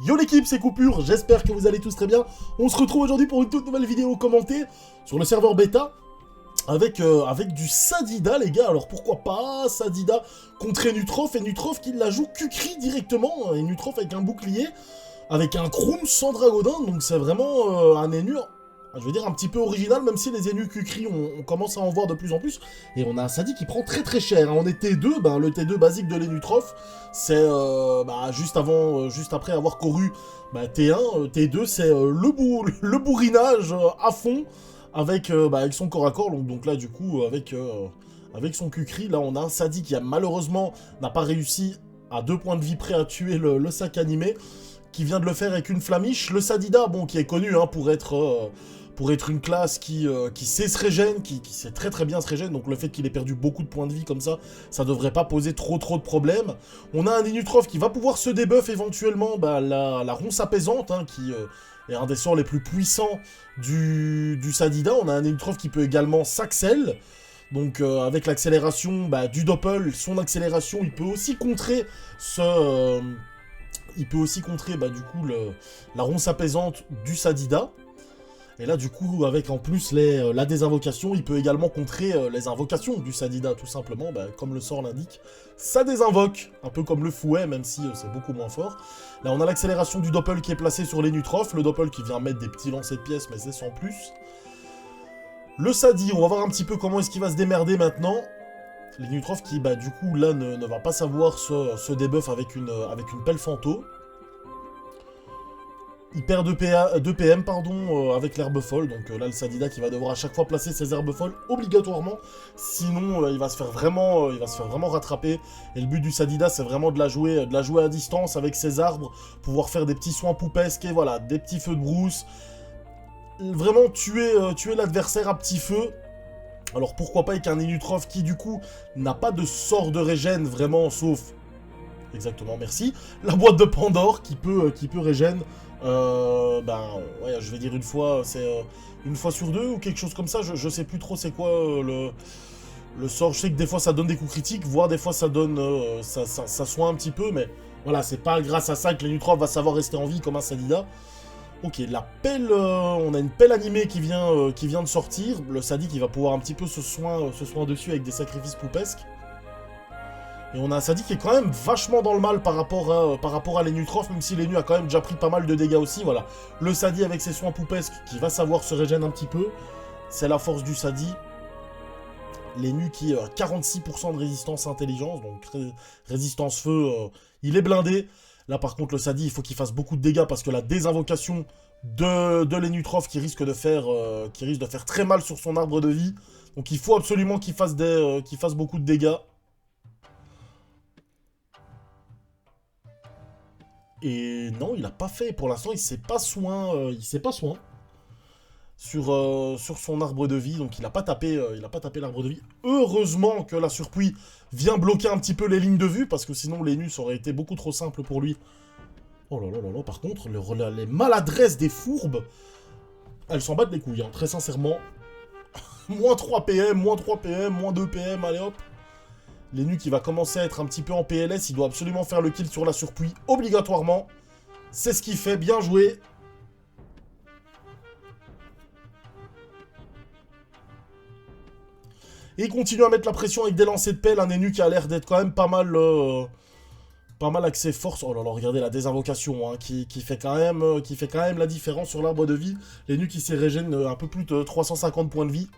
Yo l'équipe, c'est Coupure, j'espère que vous allez tous très bien. On se retrouve aujourd'hui pour une toute nouvelle vidéo commentée sur le serveur bêta avec du Sadida les gars. Alors pourquoi pas Sadida contre Enutrof, et Nutrof qui la joue Kukri directement, et Nutrof avec un bouclier, avec un Kroom sans Dragodin, donc c'est vraiment un Enu, je veux dire un petit peu original, même si les Enus Kukri on commence à en voir de plus en plus, et on a un Sadi qui prend très très cher, hein. On est T2, ben, le T2 basique de l'Enutrof, c'est juste après avoir couru T1, T2 c'est le bourrinage à fond, avec son corps à corps, donc là du coup avec son Kukri, là on a un Sadi qui a malheureusement n'a pas réussi à 2 points de vie près à tuer le sac animé, qui vient de le faire avec une flamiche. Le Sadida, bon, qui est connu hein, pour être une classe qui sait se régène, qui sait très très bien se régène, donc le fait qu'il ait perdu beaucoup de points de vie comme ça devrait pas poser trop de problèmes. On a un Enutrof qui va pouvoir se débuff éventuellement la ronce apaisante, hein, qui est un des sorts les plus puissants du Sadida. On a un Enutrof qui peut également s'accel, donc avec l'accélération du Doppel, son accélération, il peut aussi contrer du coup la ronce apaisante du Sadida. Et là du coup avec en plus la désinvocation, il peut également contrer les invocations du Sadida tout simplement, comme le sort l'indique. Ça désinvoque, un peu comme le fouet, même si c'est beaucoup moins fort. Là on a l'accélération du Doppel qui est placé sur l'Enutrof, le Doppel qui vient mettre des petits lancers de pièces mais c'est sans plus. Le Sadi, on va voir un petit peu comment est-ce qu'il va se démerder maintenant. L'Enutrof qui du coup là ne va pas savoir se débuff avec une pelle fantôme. Il perd 2 PM avec l'herbe folle, donc là le Sadida qui va devoir à chaque fois placer ses herbes folles obligatoirement, sinon il va se faire vraiment rattraper. Et le but du Sadida c'est vraiment de la jouer à distance avec ses arbres, pouvoir faire des petits soins poupesques et voilà, des petits feux de brousse, vraiment tuer l'adversaire à petit feu. Alors pourquoi pas avec un Enutrof qui du coup n'a pas de sort de régène vraiment, sauf... Exactement, merci. La boîte de Pandore qui peut régène. Ouais, je vais dire une fois, c'est une fois sur deux ou quelque chose comme ça. Je sais plus trop c'est quoi le sort. Je sais que des fois ça donne des coups critiques, voire des fois ça donne ça soigne un petit peu, mais voilà, c'est pas grâce à ça que l'Enutrof va savoir rester en vie comme un Sadida. Ok, la pelle, on a une pelle animée qui vient de sortir. Le Sadi qui va pouvoir un petit peu se soin dessus avec des sacrifices poupesques. Et on a un Sadi qui est quand même vachement dans le mal par rapport à l'Enutrof, même si l'Enu a quand même déjà pris pas mal de dégâts aussi, voilà. Le Sadi avec ses soins poupesques qui va savoir se régénérer un petit peu, c'est la force du Sadi. L'Enu qui a 46% de résistance intelligence, donc résistance feu, il est blindé. Là par contre le Sadi il faut qu'il fasse beaucoup de dégâts parce que la désinvocation de l'Enutrof qui risque de faire très mal sur son arbre de vie. Donc il faut absolument qu'il fasse beaucoup de dégâts. Et non, il a pas fait. Pour l'instant, il s'est pas soin. Sur son arbre de vie. Donc il a pas tapé l'arbre de vie. Heureusement que la surpluie vient bloquer un petit peu les lignes de vue, parce que sinon les nus ça aurait été beaucoup trop simple pour lui. Oh là là là là, par contre, les maladresses des fourbes, elles s'en battent les couilles, hein, très sincèrement. Moins 3 PM, moins 3 PM, moins 2 PM, allez hop. L'Enu qui va commencer à être un petit peu en PLS, il doit absolument faire le kill sur la surpluie, obligatoirement. C'est ce qu'il fait, bien joué. Et il continue à mettre la pression avec des lancers de pelle, un Enu qui a l'air d'être quand même pas mal avec ses forces. Oh là là, regardez la désinvocation hein, qui fait quand même la différence sur l'arbre de vie. L'Enu qui s'est régène un peu plus de 350 points de vie.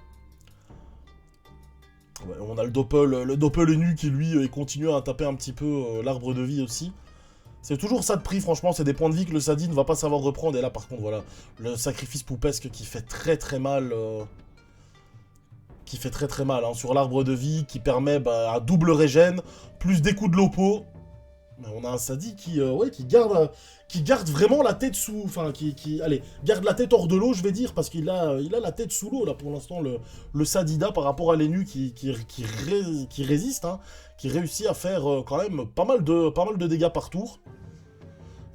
Ouais, on a le Doppel Enu qui lui continue à taper un petit peu l'arbre de vie aussi. C'est toujours ça de prix, franchement, c'est des points de vie que le Sadi ne va pas savoir reprendre. Et là par contre voilà, le sacrifice poupesque qui fait très très mal. Hein, sur l'arbre de vie, qui permet un double régène, plus des coups de lopo. On a un Sadi qui garde vraiment la tête sous... Enfin, garde la tête hors de l'eau, je vais dire, parce qu'il a la tête sous l'eau, là, pour l'instant, le Sadida, par rapport à l'Enu qui résiste, hein, qui réussit à faire quand même pas mal de dégâts par tour.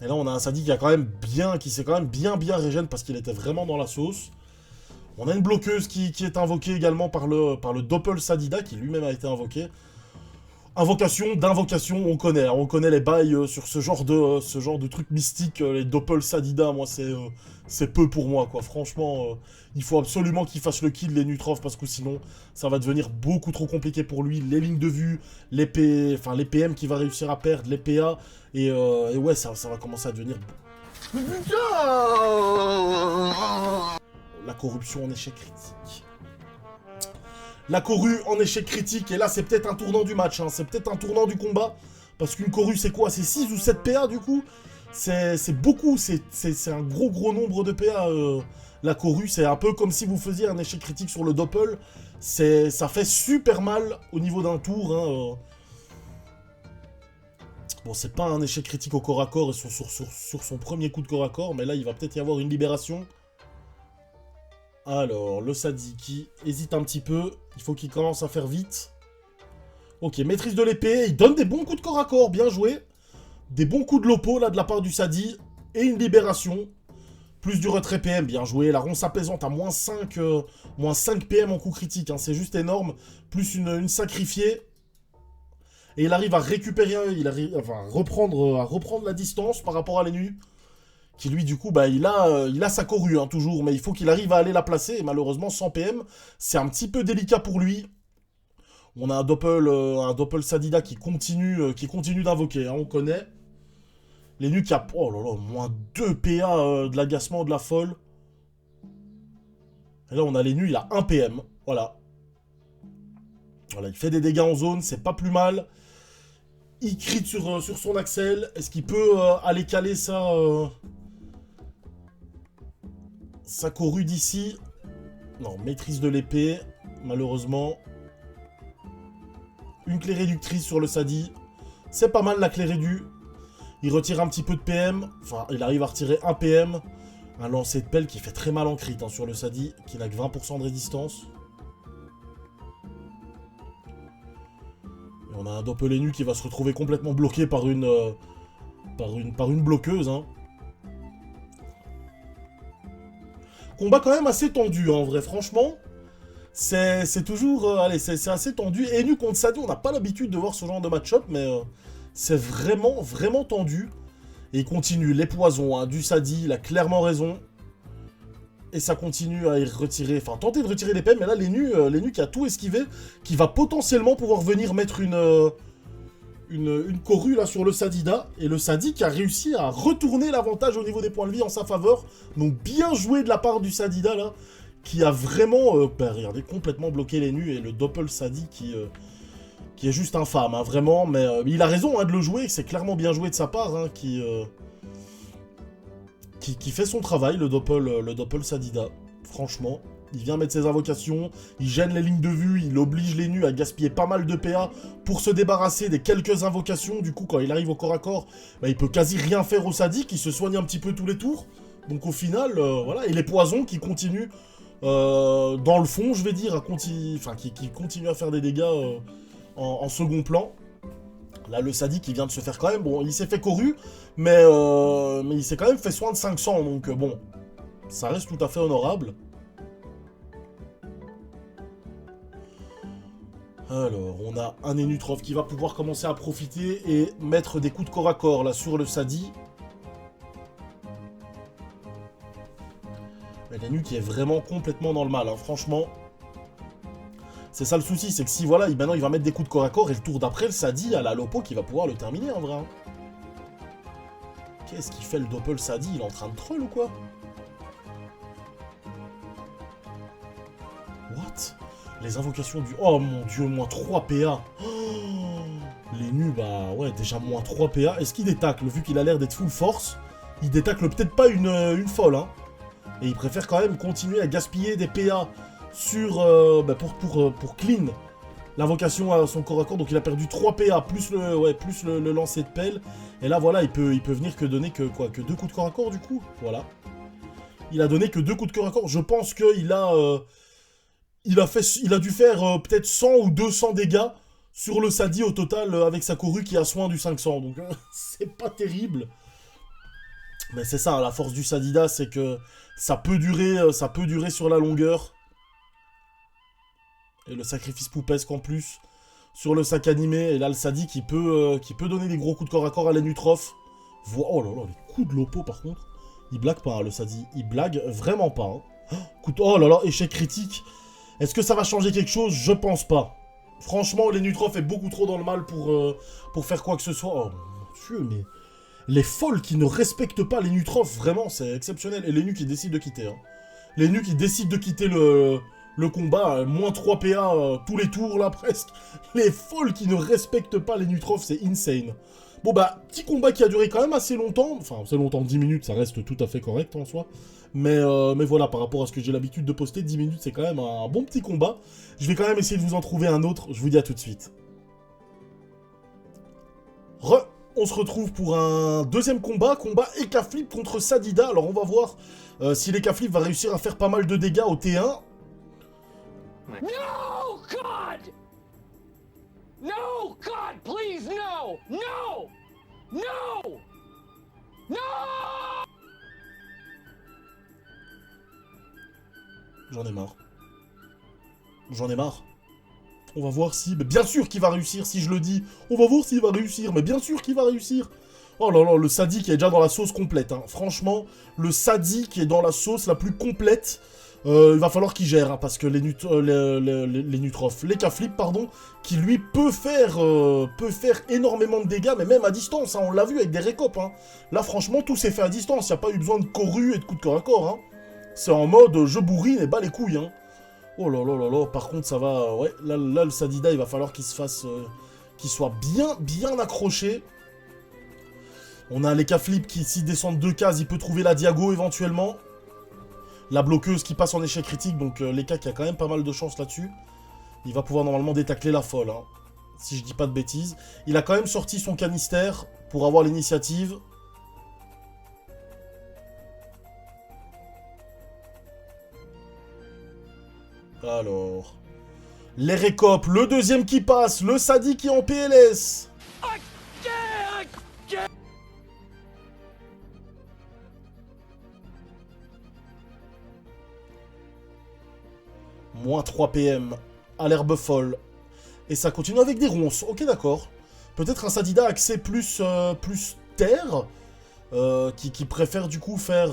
Et là, on a un Sadi qui s'est quand même bien régène, parce qu'il était vraiment dans la sauce. On a une bloqueuse qui est invoquée également par le Doppel Sadida, qui lui-même a été invoqué. Invocation, d'invocation, on connaît les bails sur ce genre de trucs mystiques, les Doppel Sadida, moi c'est peu pour moi quoi, franchement, il faut absolument qu'il fasse le kill les Nutrov parce que sinon ça va devenir beaucoup trop compliqué pour lui, les lignes de vue, les PM qu'il va réussir à perdre, les PA, et ouais ça va commencer à devenir... La corruption en échec critique. La Corue en échec critique, et là c'est peut-être un tournant du match, hein. C'est peut-être un tournant du combat, parce qu'une Corue c'est quoi? C'est 6 ou 7 PA du coup? C'est beaucoup, c'est un gros nombre de PA, la Corue, c'est un peu comme si vous faisiez un échec critique sur le Doppel, ça fait super mal au niveau d'un tour, hein. Bon, c'est pas un échec critique au corps à corps, et sur son premier coup de corps à corps, mais là il va peut-être y avoir une libération. Alors, le Sadi qui hésite un petit peu. Il faut qu'il commence à faire vite. Ok, maîtrise de l'épée. Il donne des bons coups de corps à corps. Bien joué. Des bons coups de lopo, là, de la part du Sadi. Et une libération. Plus du retrait PM. Bien joué. La ronce apaisante à moins 5 PM en coup critique. Hein, c'est juste énorme. Plus une sacrifiée. Et il arrive à récupérer... Il arrive à reprendre la distance par rapport à l'ennemi. Qui lui du coup bah il a sa Corue hein, toujours, mais il faut qu'il arrive à aller la placer, et malheureusement 100 PM, c'est un petit peu délicat pour lui. On a un Doppel Sadida qui continue d'invoquer, hein, on connaît. Les nus qui a... Oh là là, moins 2 PA de l'agacement de la folle. Et là on a les nus, il a 1 PM, voilà. Voilà, il fait des dégâts en zone, c'est pas plus mal. Il crit sur son Axel, est-ce qu'il peut aller caler ça... Sa Corue d'ici. Non, maîtrise de l'épée, malheureusement. Une clé réductrice sur le Sadi. C'est pas mal la clé rédu. Il retire un petit peu de PM. Enfin, il arrive à retirer 1 PM. Un lancer de pelle qui fait très mal en crit hein, sur le Sadi, qui n'a que 20% de résistance. Et on a un Doppelenu qui va se retrouver complètement bloqué par une bloqueuse. Hein. Combat quand même assez tendu, hein, en vrai, franchement. C'est toujours... allez, c'est assez tendu. Enu contre Sadi, on n'a pas l'habitude de voir ce genre de match-up, mais c'est vraiment tendu. Et il continue, les poisons, hein, du Sadi, il a clairement raison. Et ça continue à y retirer... Enfin, tenter de retirer les PM, mais là, Lenu qui a tout esquivé, qui va potentiellement pouvoir venir mettre une Corue là sur le Sadida, et le Sadi qui a réussi à retourner l'avantage au niveau des points de vie en sa faveur. Donc bien joué de la part du Sadida là, qui a vraiment, regardez, complètement bloqué les nus, et le Doppel Sadi qui est juste infâme, hein, vraiment, mais il a raison hein, de le jouer, c'est clairement bien joué de sa part, hein, qui fait son travail, le Doppel Sadida, franchement. Il vient mettre ses invocations, il gêne les lignes de vue, il oblige les nus à gaspiller pas mal de PA pour se débarrasser des quelques invocations. Du coup, quand il arrive au corps à corps, bah, il peut quasi rien faire au Sadi, qui se soigne un petit peu tous les tours. Donc au final, voilà. Et les poisons qui continuent, dans le fond, je vais dire, qui continuent à faire des dégâts en second plan. Là, le Sadi qui vient de se faire quand même... Bon, il s'est fait Corue, mais il s'est quand même fait soin de 500, donc bon, ça reste tout à fait honorable. Alors, on a un Enutrov qui va pouvoir commencer à profiter et mettre des coups de corps à corps là sur le Sadi. Mais l'Enu qui est vraiment complètement dans le mal, hein, franchement. C'est ça le souci, c'est que si voilà, maintenant il va mettre des coups de corps à corps, et le tour d'après, le Sadi à la Lopo qui va pouvoir le terminer en vrai. Hein. Qu'est-ce qu'il fait le Doppel Sadi? Il est en train de troll ou quoi? What? Les invocations du... Oh mon dieu, moins 3 PA. Oh, les nus, bah ouais, déjà moins 3 PA. Est-ce qu'il détacle? Vu qu'il a l'air d'être full force, il détacle peut-être pas une folle, hein. Et il préfère quand même continuer à gaspiller des PA sur... pour clean l'invocation à son corps à corps. Donc il a perdu 3 PA, plus le lancer de pelle. Et là, voilà, il peut venir que donner que 2 coups de corps à corps, du coup. Voilà. Il a donné que 2 coups de corps à corps. Je pense qu'il a... Il a dû faire peut-être 100 ou 200 dégâts sur le Sadi au total avec sa Corue qui a soin du 500. Donc c'est pas terrible. Mais c'est ça, la force du Sadida, c'est que ça peut durer sur la longueur. Et le sacrifice poupesque en plus. sur le sac animé. Et là, le Sadi qui peut donner des gros coups de corps à corps à Lenutrof. Oh là là, les coups de Lopo par contre. Il blague pas, hein, le Sadi. Il blague vraiment pas. Hein. Oh là là, échec critique. Est-ce que ça va changer quelque chose? Je pense pas. Franchement, Lenutrof est beaucoup trop dans le mal pour faire quoi que ce soit. Oh mon Dieu, mais... Les folles qui ne respectent pas Lenutrof, vraiment, c'est exceptionnel. Et Lenu qui décide de quitter. Hein. Lenu qui décide de quitter le combat. Moins 3 PA tous les tours, là, presque. Les folles qui ne respectent pas Lenutrof, c'est insane. Bon, bah, petit combat qui a duré quand même assez longtemps. Enfin, assez longtemps, 10 minutes, ça reste tout à fait correct en soi. Mais voilà, par rapport à ce que j'ai l'habitude de poster, 10 minutes, c'est quand même un bon petit combat. Je vais quand même essayer de vous en trouver un autre. Je vous dis à tout de suite. On se retrouve pour un deuxième combat Ekaflip contre Sadida. Alors on va voir si l'Ekaflip va réussir à faire pas mal de dégâts au T1. No, God! No, God, please, no! No! No! No! J'en ai marre. J'en ai marre. On va voir si... Mais bien sûr qu'il va réussir, si je le dis. On va voir s'il va réussir, mais bien sûr qu'il va réussir. Oh là là, le Sadi qui est déjà dans la sauce complète. Hein. Franchement, le Sadi qui est dans la sauce la plus complète, il va falloir qu'il gère. Hein, parce que les Nutrof, l'Ekaflip, pardon, qui lui peut faire énormément de dégâts, mais même à distance. Hein, on l'a vu avec des récopes. Hein. Là, franchement, tout s'est fait à distance. Il n'y a pas eu besoin de corru et de coups de corps à corps. Hein. C'est en mode je bourrine et bats les couilles. Hein. Oh là là là là, par contre ça va... ouais, là le Sadida, il va falloir qu'il se fasse... qu'il soit bien accroché. On a l'Ekaflip qui, s'il descend de 2 cases, il peut trouver la Diago éventuellement. La bloqueuse qui passe en échec critique, donc l'Eka qui a quand même pas mal de chance là-dessus. Il va pouvoir normalement détacler la folle, hein, si je dis pas de bêtises. Il a quand même sorti son canister pour avoir l'initiative. Alors... les récopes, le deuxième qui passe, le Sadi qui est en PLS. Moins 3 PM à l'herbe folle. Et ça continue avec des ronces. Ok, d'accord. Peut-être un Sadida accès plus terre. Qui préfère du coup faire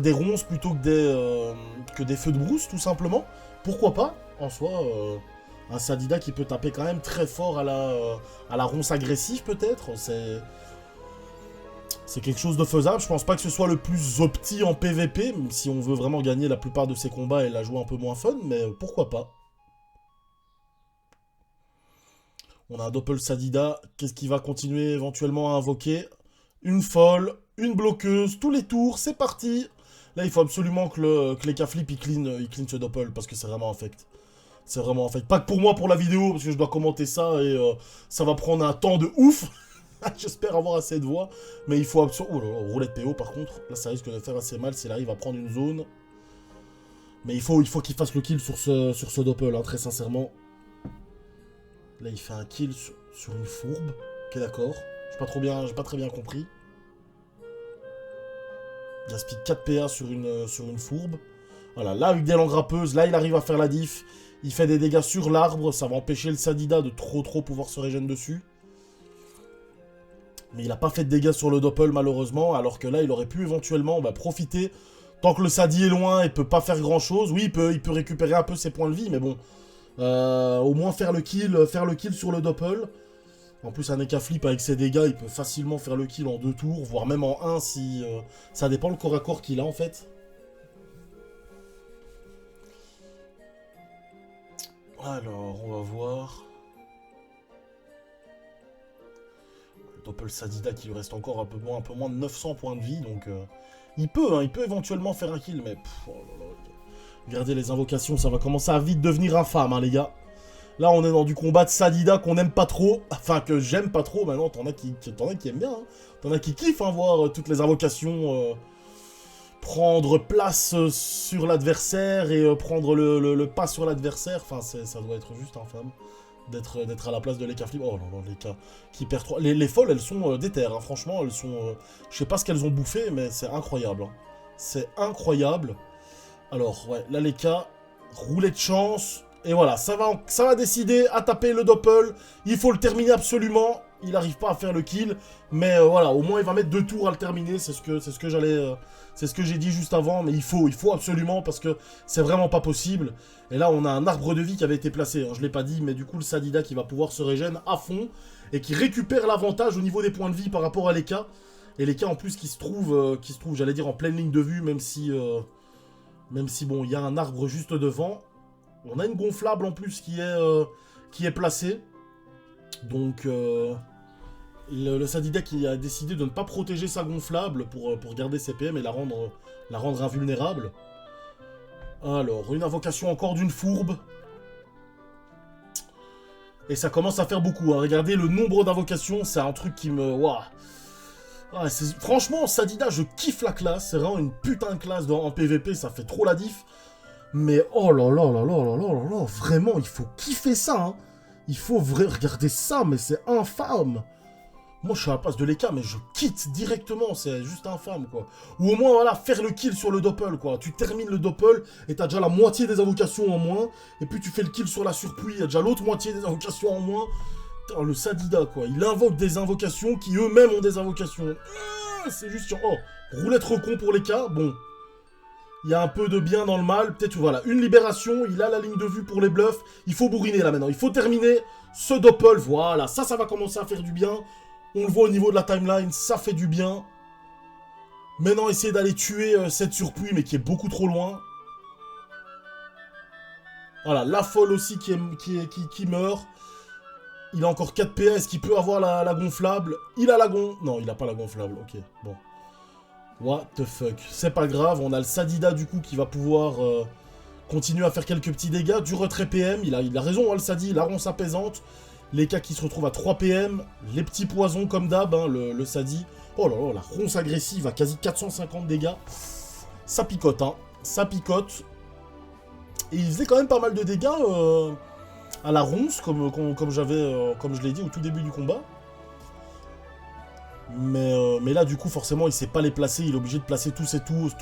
des ronces plutôt que des feux de brousse, tout simplement. Pourquoi pas, en soi, un Sadida qui peut taper quand même très fort à la ronce agressive, peut-être. C'est quelque chose de faisable. Je pense pas que ce soit le plus opti en PVP, même si on veut vraiment gagner la plupart de ces combats et la jouer un peu moins fun, mais pourquoi pas. On a un Doppel Sadida. Qu'est-ce qu'il va continuer éventuellement à invoquer? Une folle, une bloqueuse, tous les tours, c'est parti. Là, il faut absolument que l'Ekaflip il clean ce Doppel, parce que c'est vraiment infect. C'est vraiment infect. Pas que pour moi, pour la vidéo, parce que je dois commenter ça, et ça va prendre un temps de ouf. J'espère avoir assez de voix. Mais il faut absolument... oh là là, roulette PO par contre. Là, ça risque de faire assez mal s'il arrive à prendre une zone. Mais il faut qu'il fasse le kill sur ce Doppel, hein, très sincèrement. Là, il fait un kill sur une fourbe. Ok, d'accord. J'ai pas très bien compris. Il gaspille 4 PA sur une fourbe. Voilà, là, avec des langues râpeuses, là, il arrive à faire la diff. Il fait des dégâts sur l'arbre. Ça va empêcher le Sadida de trop pouvoir se régénérer dessus. Mais il n'a pas fait de dégâts sur le Doppel, malheureusement. Alors que là, il aurait pu éventuellement profiter. Tant que le Sadi est loin, il peut pas faire grand-chose. Oui, il peut récupérer un peu ses points de vie, mais bon. Au moins faire le kill sur le Doppel. En plus, un Ekaflip avec ses dégâts, il peut facilement faire le kill en 2 tours, voire même en 1 si... ça dépend le corps à corps qu'il a, en fait. Alors, on va voir... Doppel Sadida qui lui reste encore un peu moins de 900 points de vie, donc il peut éventuellement faire un kill, mais oh là là, regardez les invocations, ça va commencer à vite devenir infâme, hein, les gars. Là, on est dans du combat de Sadida qu'on n'aime pas trop, enfin que j'aime pas trop. Maintenant, t'en as qui aiment bien, hein. T'en as qui kiffent, hein, voir toutes les invocations prendre place sur l'adversaire et prendre le pas sur l'adversaire. Enfin, ça doit être juste infâme. D'être à la place de l'Ekaflip. Oh là là, l'Eka qui perd 3. Les folles, elles sont déter, hein. Franchement, elles sont... je sais pas ce qu'elles ont bouffé, mais c'est incroyable. Hein. C'est incroyable. Alors, ouais, là, l'Eka, roulette de chance. Et voilà, ça va décider à taper le doppel. Il faut le terminer absolument. Il n'arrive pas à faire le kill. Mais voilà, au moins il va mettre 2 tours à le terminer. C'est ce que j'allais... c'est ce que j'ai dit juste avant. Mais il faut absolument parce que c'est vraiment pas possible. Et là, on a un arbre de vie qui avait été placé. Hein, je l'ai pas dit, mais du coup, le Sadida qui va pouvoir se régénérer à fond. Et qui récupère l'avantage au niveau des points de vie par rapport à l'Eka. Et l'Eka en plus qui se trouve, j'allais dire, en pleine ligne de vue. Même si bon, il y a un arbre juste devant. On a une gonflable en plus qui est placée. Donc, le Sadida qui a décidé de ne pas protéger sa gonflable pour garder ses PM et la rendre invulnérable. Alors, une invocation encore d'une fourbe. Et ça commence à faire beaucoup. Hein. Regardez le nombre d'invocations, c'est un truc qui me... Waouh. Ah, franchement, Sadida, je kiffe la classe. C'est vraiment une putain de classe en PVP, ça fait trop la diff. Mais oh là là là là là là là là, vraiment, il faut kiffer ça, hein. Il faut regarder ça, mais c'est infâme. Moi, je suis à la place de l'Eka, mais je quitte directement, c'est juste infâme, quoi. Ou au moins, voilà, faire le kill sur le doppel, quoi. Tu termines le doppel, et t'as déjà la moitié des invocations en moins, et puis tu fais le kill sur la surpluie, il y a déjà l'autre moitié des invocations en moins. Putain, le Sadida, quoi. Il invoque des invocations qui eux-mêmes ont des invocations. C'est juste... Oh, roulette recon pour l'Eka, bon... Il y a un peu de bien dans le mal. Peut-être, voilà, une libération. Il a la ligne de vue pour les bluffs. Il faut bourriner, là, maintenant. Il faut terminer ce doppel. Voilà, ça va commencer à faire du bien. On le voit au niveau de la timeline. Ça fait du bien. Maintenant, essayer d'aller tuer cette surpluie, mais qui est beaucoup trop loin. Voilà, la folle aussi qui meurt. Il a encore 4 PS. Est-ce qu'il peut avoir la gonflable? Il a la Non, il a pas la gonflable. Ok, bon. What the fuck. C'est pas grave, on a le Sadida du coup qui va pouvoir continuer à faire quelques petits dégâts. Du retrait PM, il a raison, hein, le Sadi, la ronce apaisante. Les cas qui se retrouvent à 3 PM. Les petits poisons comme d'hab, hein, le Sadi. Oh là là, la ronce agressive à quasi 450 dégâts. Ça picote, hein. Ça picote. Et il faisait quand même pas mal de dégâts à la ronce, comme je l'ai dit au tout début du combat. Mais là, du coup, forcément, il sait pas les placer. Il est obligé de placer tous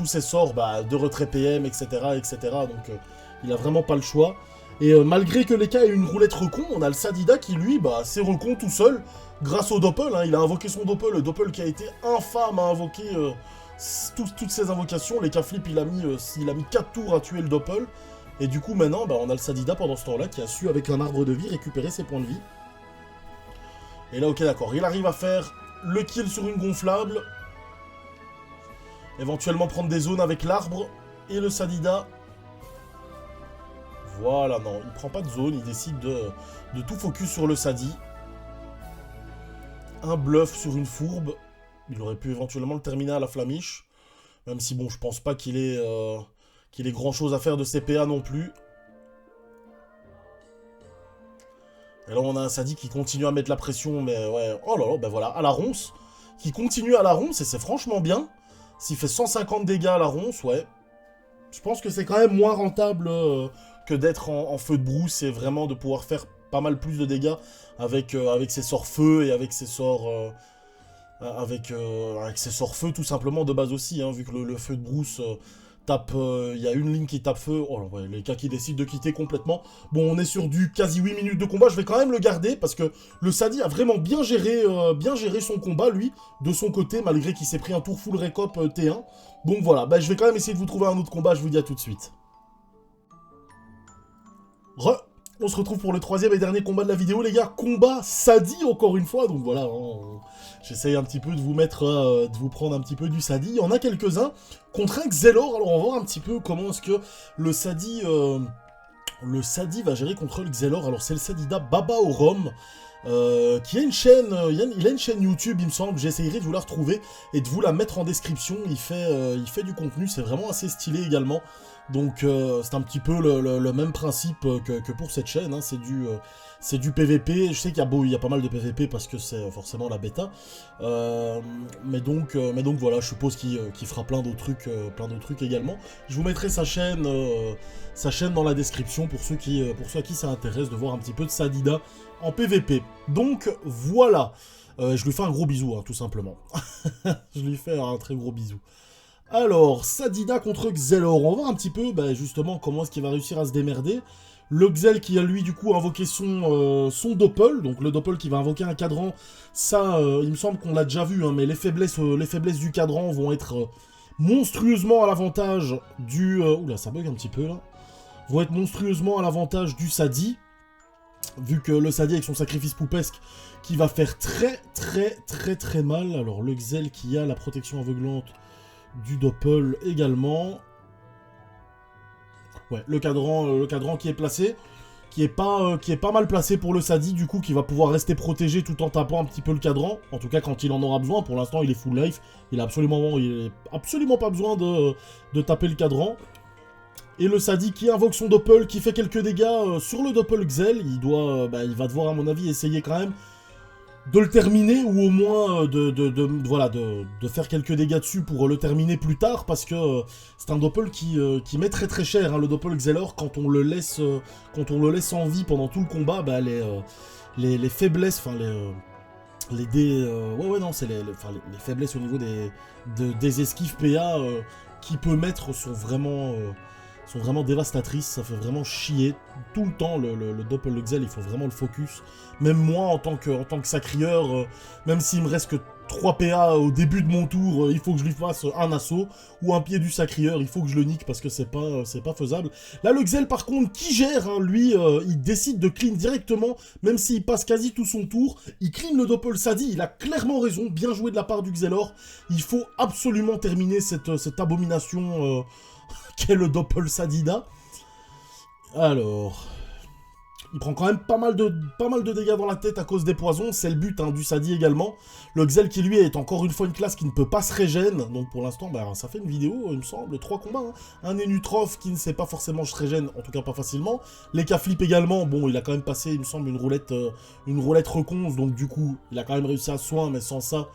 ses sorts de retrait PM, etc. etc. Donc, il a vraiment pas le choix. Et malgré que l'Eka ait une roulette recon, on a le Sadida qui, lui, s'est recon tout seul grâce au doppel. Hein. Il a invoqué son doppel. Le doppel qui a été infâme à invoquer toutes ses invocations. L'Eka Flip, il a mis 4 tours à tuer le doppel. Et du coup, maintenant, on a le Sadida pendant ce temps-là qui a su, avec un arbre de vie, récupérer ses points de vie. Et là, ok, d'accord. Il arrive à faire... le kill sur une gonflable. Éventuellement prendre des zones avec l'arbre. Et le Sadida. Voilà, non, il prend pas de zone. Il décide de tout focus sur le Sadi. Un bluff sur une fourbe. Il aurait pu éventuellement le terminer à la flamiche. Même si, bon, je pense pas qu'il ait grand chose à faire de CPA non plus. Et là, on a un Sadi qui continue à mettre la pression, mais ouais... Oh là là, ben voilà, à la ronce. Qui continue à la ronce, et c'est franchement bien. S'il fait 150 dégâts à la ronce, ouais. Je pense que c'est quand même moins rentable que d'être en feu de brousse, et vraiment de pouvoir faire pas mal plus de dégâts avec ses sorts feu, et avec ses sorts... avec ses sorts feu, tout simplement, de base aussi, hein, vu que le feu de brousse... il y a une ligne qui tape feu. Oh, ouais, les cas qui décident de quitter complètement. Bon, on est sur du quasi 8 minutes de combat. Je vais quand même le garder parce que le Sadi a vraiment bien géré son combat, lui, de son côté, malgré qu'il s'est pris un tour full récop T1. Donc voilà, je vais quand même essayer de vous trouver un autre combat. Je vous dis à tout de suite. On se retrouve pour le 3e et dernier combat de la vidéo, les gars. Combat Sadi, encore une fois. Donc voilà, j'essaye un petit peu de vous mettre, de vous prendre un petit peu du Sadi. Il y en a quelques-uns contre un Xelor. Alors on va voir un petit peu comment est-ce que le Sadi va gérer contre le Xelor. Alors c'est le Sadida Baba au Rhum. Qui a une chaîne, il a une chaîne YouTube, il me semble. J'essayerai de vous la retrouver et de vous la mettre en description. Il fait du contenu, c'est vraiment assez stylé également. Donc c'est un petit peu le même principe que pour cette chaîne, hein. C'est du PVP, je sais qu'il y a pas mal de PVP parce que c'est forcément la bêta, mais donc voilà, je suppose qu'il fera plein d'autres trucs également. Je vous mettrai sa chaîne dans la description pour ceux à qui ça intéresse de voir un petit peu de Sadida en PVP. Donc voilà, je lui fais un gros bisou, hein, tout simplement. Je lui fais un très gros bisou. Alors, Sadida contre Xelor. On va voir un petit peu, justement, comment est-ce qu'il va réussir à se démerder. Le Xel qui a lui du coup invoqué son Doppel, donc le Doppel qui va invoquer un cadran, ça il me semble qu'on l'a déjà vu, hein, mais les faiblesses du cadran vont être monstrueusement à l'avantage du... oula, ça bug un petit peu là. Vont être monstrueusement à l'avantage du Sadi, vu que le Sadi avec son sacrifice poupesque qui va faire très mal. Alors le Xel qui a la protection aveuglante du Doppel également. Ouais, le cadran qui est placé, qui est pas mal placé pour le Sadi, du coup, qui va pouvoir rester protégé tout en tapant un petit peu le cadran. En tout cas, quand il en aura besoin. Pour l'instant, il est full life. Il a absolument pas besoin de taper le cadran. Et le Sadi qui invoque son Doppel, qui fait quelques dégâts sur le Doppel Xel. Il va devoir, à mon avis, essayer quand même de le terminer, ou au moins de faire quelques dégâts dessus pour le terminer plus tard, parce que c'est un Doppel qui met très cher, hein, le Doppel Xelor. Quand on le laisse en vie pendant tout le combat, bah, les faiblesses, enfin les faiblesses au niveau des esquives PA qu'il peut mettre sont vraiment dévastatrices. Ça fait vraiment chier tout le temps. Le Doppel Xel, il faut vraiment le focus. Même moi, en tant que sacrieur, même s'il me reste que 3 PA au début de mon tour, il faut que je lui fasse un assaut ou un pied du sacrieur, il faut que je le nique parce que c'est pas faisable. Là, le Xel, par contre, qui gère, hein, lui, il décide de clean directement, même s'il passe quasi tout son tour. Il clean le Doppel Sadi, il a clairement raison, bien joué de la part du Xelor. Il faut absolument terminer cette abomination qu'est le Doppel Sadida. Alors... il prend quand même pas mal de dégâts dans la tête à cause des poisons, c'est le but, hein, du Sadi également. Le Xel qui lui est encore une fois une classe qui ne peut pas se régène, donc pour l'instant bah, ça fait une vidéo, il me semble, 3 combats. Hein. Un Enutrof qui ne sait pas forcément se régène, en tout cas pas facilement. Les K-Flip également, bon il a quand même passé, il me semble, une roulette reconce, donc du coup il a quand même réussi à soin, mais sans ça...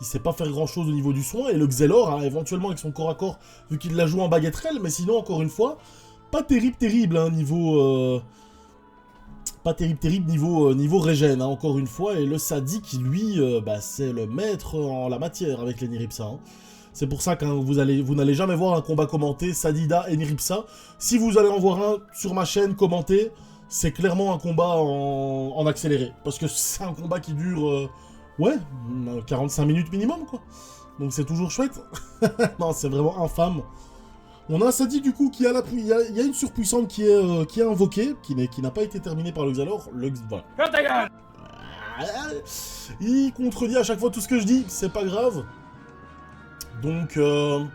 il sait pas faire grand chose au niveau du soin, et le Xelor, hein, éventuellement avec son corps à corps, vu qu'il l'a joué en baguetterelle, mais sinon encore une fois, pas terrible, hein, niveau... pas terrible niveau régène, hein, encore une fois, et le Sadi qui, lui, c'est le maître en la matière avec les Niripsa. Hein. C'est pour ça que vous n'allez jamais voir un combat commenté, Sadida et Niripsa. Si vous allez en voir un sur ma chaîne commenté, c'est clairement un combat en accéléré. Parce que c'est un combat qui dure, 45 minutes minimum, quoi. Donc c'est toujours chouette. Non, c'est vraiment infâme. On a un Sadi du coup qui a il y a une surpuissante qui est invoquée, qui n'a pas été terminée par le Xelor. Voilà. Il contredit à chaque fois tout ce que je dis, c'est pas grave. Donc le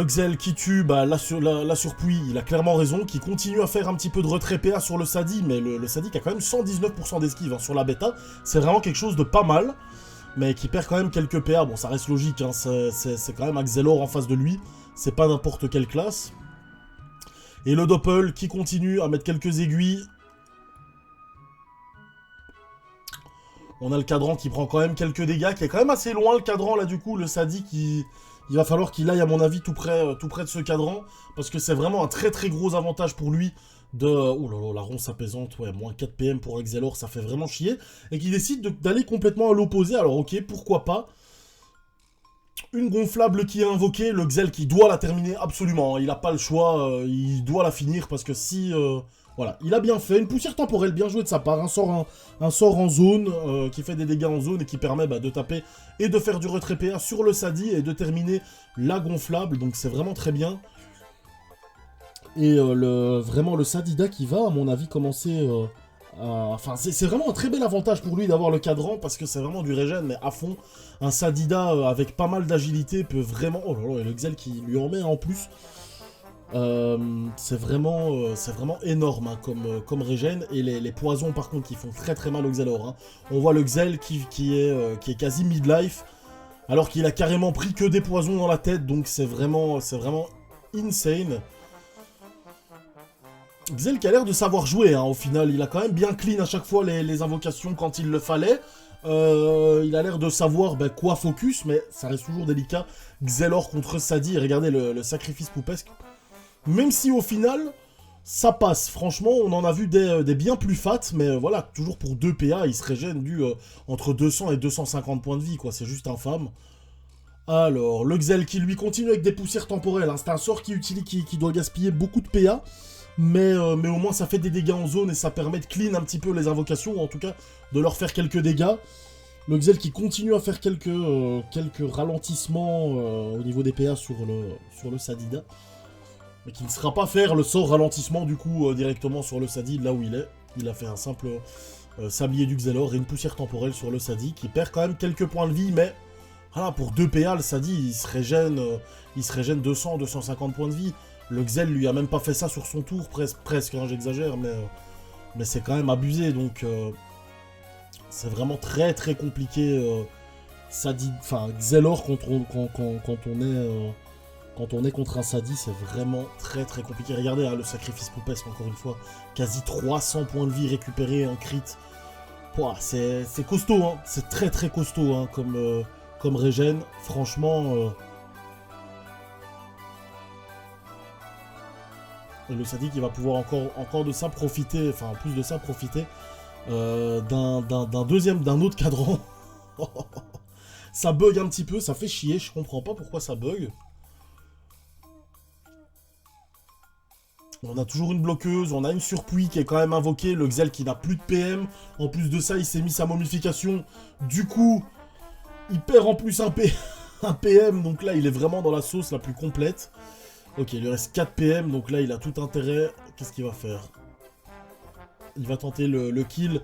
Xel qui tue la surpuis, il a clairement raison, qui continue à faire un petit peu de retrait PA sur le Sadi, mais le Sadi qui a quand même 119% d'esquive, hein, sur la bêta, c'est vraiment quelque chose de pas mal, mais qui perd quand même quelques PA. Bon, ça reste logique, hein, c'est quand même un Xelor en face de lui. C'est pas n'importe quelle classe. Et le Doppel qui continue à mettre quelques aiguilles. On a le cadran qui prend quand même quelques dégâts, qui est quand même assez loin le cadran là du coup. Le Sadi qui... il va falloir qu'il aille à mon avis tout près de ce cadran. Parce que c'est vraiment un très gros avantage pour lui de... oh là là, la ronce apaisante, ouais, moins 4 PM pour Xelor, ça fait vraiment chier. Et qui décide d'aller complètement à l'opposé, alors ok, pourquoi pas. Une gonflable qui est invoquée, le Xel qui doit la terminer absolument, hein. Il n'a pas le choix, il doit la finir parce que si... voilà, il a bien fait, une poussière temporelle, bien joué de sa part, un sort en zone, qui fait des dégâts en zone et qui permet de taper et de faire du retrait PA sur le Sadi et de terminer la gonflable, donc c'est vraiment très bien. Et vraiment le Sadida qui va, à mon avis, commencer... enfin, c'est vraiment un très bel avantage pour lui d'avoir le cadran, parce que c'est vraiment du régène, mais à fond. Un Sadida avec pas mal d'agilité peut vraiment... oh là là, et le Xel qui lui en met en plus. C'est vraiment énorme, hein, comme régène. Et les poisons, par contre, qui font très mal au Xelor. Hein. On voit le Xel qui est quasi midlife, alors qu'il a carrément pris que des poisons dans la tête, donc c'est vraiment insane. Xel qui a l'air de savoir jouer, hein, au final, il a quand même bien clean à chaque fois les invocations quand il le fallait. Il a l'air de savoir quoi focus, mais ça reste toujours délicat. Xelor contre Sadi, et regardez le sacrifice poupesque. Même si au final, ça passe. Franchement, on en a vu des bien plus fat, mais voilà, toujours pour 2 PA, il se régène entre 200 et 250 points de vie, quoi. C'est juste infâme. Alors, le Xel qui lui continue avec des poussières temporelles, hein. C'est un sort qui doit gaspiller beaucoup de PA. mais au moins ça fait des dégâts en zone et ça permet de clean un petit peu les invocations, ou en tout cas de leur faire quelques dégâts. Le Xel qui continue à faire quelques ralentissements au niveau des PA sur le Sadida, mais qui ne sera pas faire le sort ralentissement du coup directement sur le Sadi là où il est. Il a fait un simple sablier du Xelor et une poussière temporelle sur le Sadi qui perd quand même quelques points de vie, mais voilà, pour 2 PA, le Sadi il se régène 200-250 points de vie. Le Xel lui a même pas fait ça sur son tour, presque hein, j'exagère, mais c'est quand même abusé, donc c'est vraiment très très compliqué. Xelor quand on est contre un Sadi, c'est vraiment très très compliqué. Regardez hein, le sacrifice poupesque, encore une fois, quasi 300 points de vie récupérés, un crit. C'est costaud, hein. C'est très très costaud hein, comme régène, franchement. Et le Sadi qui va pouvoir encore de ça profiter, enfin en plus de ça profiter d'un autre cadran. Ça bug un petit peu, ça fait chier, je comprends pas pourquoi ça bug. On a toujours une bloqueuse, on a une surpuis qui est quand même invoquée, le Xel qui n'a plus de PM. En plus de ça, il s'est mis sa momification. Du coup, il perd en plus un PM, donc là, il est vraiment dans la sauce la plus complète. Ok, il lui reste 4 PM, donc là, il a tout intérêt. Qu'est-ce qu'il va faire? Il va tenter le kill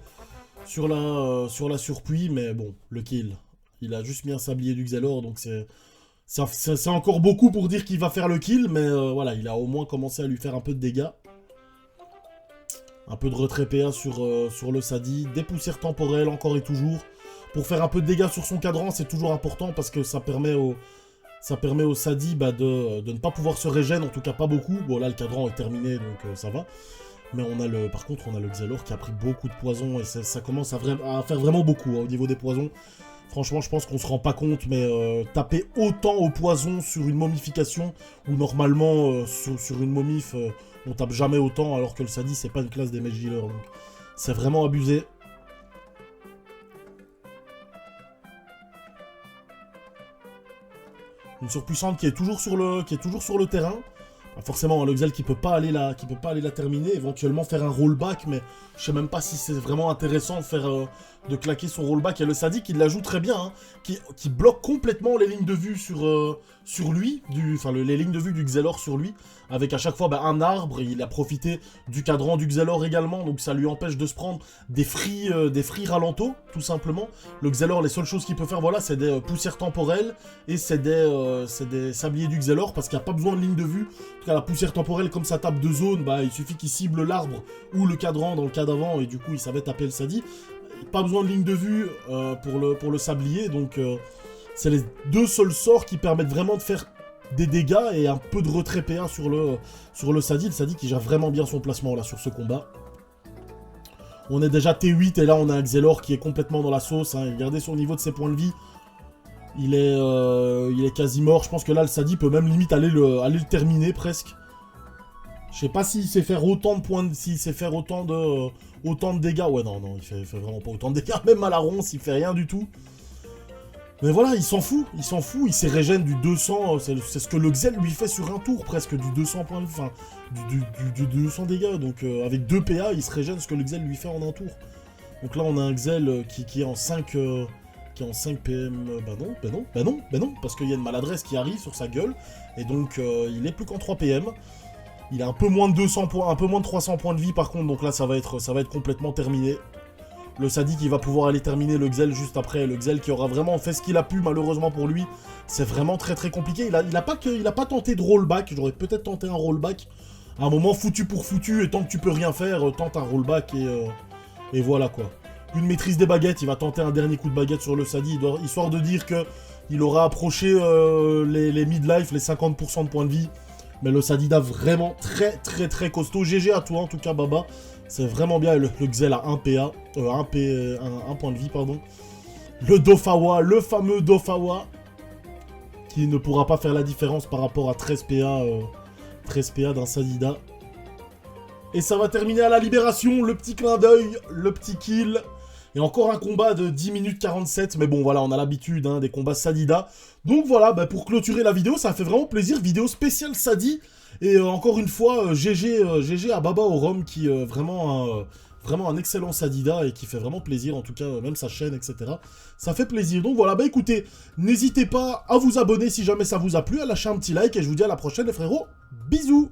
sur la surpuis, mais bon, le kill. Il a juste mis un sablier du Xelor, donc c'est encore beaucoup pour dire qu'il va faire le kill, mais voilà, il a au moins commencé à lui faire un peu de dégâts. Un peu de retrait PA sur le Sadi. Des poussières temporelles, encore et toujours. Pour faire un peu de dégâts sur son cadran, c'est toujours important, parce que ça permet au Sadi de ne pas pouvoir se régénérer, en tout cas pas beaucoup. Bon, là, le cadran est terminé, donc ça va. Mais par contre, on a le Xelor qui a pris beaucoup de poison, et ça commence à faire vraiment beaucoup hein, au niveau des poisons. Franchement, je pense qu'on se rend pas compte, mais taper autant au poison sur une momification, où normalement, sur une momif, on tape jamais autant, alors que le Sadi, c'est pas une classe des mage healers. Donc, c'est vraiment abusé. Une surpuissante qui est toujours sur le terrain. Forcément, le Xel qui peut pas aller la terminer, éventuellement faire un rollback, mais je sais même pas si c'est vraiment intéressant de claquer son rollback. Et le Sadi qui la joue très bien, hein, qui bloque complètement les lignes de vue sur lui, les lignes de vue du Xelor sur lui, avec à chaque fois un arbre. Il a profité du cadran du Xelor également, donc ça lui empêche de se prendre des free ralentos, tout simplement. Le Xelor, les seules choses qu'il peut faire, voilà, c'est des poussières temporelles et c'est des sabliers du Xelor, parce qu'il n'y a pas besoin de ligne de vue. En tout cas, la poussière temporelle, comme ça tape 2 zones, il suffit qu'il cible l'arbre ou le cadran dans le cas d'avant, et du coup, il savait taper le Sadi. Pas besoin de ligne de vue pour le sablier, donc c'est les 2 seuls sorts qui permettent vraiment de faire des dégâts et un peu de retrait PA sur le Sadi. Le Sadi qui gère vraiment bien son placement là sur ce combat. On est déjà T8 et là on a un Xelor qui est complètement dans la sauce. Hein. Regardez sur le niveau de ses points de vie. Il est quasi mort. Je pense que là le Sadi peut même limite aller le terminer presque. Je sais pas s'il sait faire autant de points, s'il sait faire autant de dégâts. Ouais non, il fait vraiment pas autant de dégâts. Même à la ronce, il fait rien du tout. Mais voilà, il s'en fout, il s'est régène du 200, c'est ce que le Xel lui fait sur un tour, presque, du 200 points de vie, enfin, du 200 dégâts, donc avec 2 PA, il se régène ce que le Xel lui fait en un tour. Donc là, on a un Xel qui est en 5 PM, bah non, parce qu'il y a une maladresse qui arrive sur sa gueule, et donc il est plus qu'en 3 PM. Il a un peu moins de 200 points, un peu moins de 300 points de vie par contre, donc là, ça va être complètement terminé. Le Sadi qui va pouvoir aller terminer le Xel juste après. Le Xel qui aura vraiment fait ce qu'il a pu, malheureusement pour lui. C'est vraiment très très compliqué. Il a pas tenté de rollback. J'aurais peut-être tenté un rollback. À un moment, foutu pour foutu. Et tant que tu peux rien faire, tente un rollback. Et voilà quoi. Une maîtrise des baguettes. Il va tenter un dernier coup de baguette sur le Sadi. Histoire de dire qu'il aura approché les midlife, les 50% de points de vie. Mais le Sadi a vraiment très très très costaud. GG à toi en tout cas, Baba. C'est vraiment bien, le Xel a 1 PA, un point de vie, pardon. Le Dofawa, le fameux Dofawa, qui ne pourra pas faire la différence par rapport à 13 PA d'un Sadida. Et ça va terminer à la libération, le petit clin d'œil, le petit kill. Et encore un combat de 10 minutes 47, mais bon voilà, on a l'habitude des combats Sadida. Donc voilà, pour clôturer la vidéo, ça fait vraiment plaisir, vidéo spéciale Sadi. Et encore une fois, GG à Baba au Rhum qui est vraiment un excellent Sadida et qui fait vraiment plaisir, en tout cas, même sa chaîne, etc. Ça fait plaisir. Donc voilà, bah écoutez, n'hésitez pas à vous abonner si jamais ça vous a plu, à lâcher un petit like et je vous dis à la prochaine les frérots. Bisous!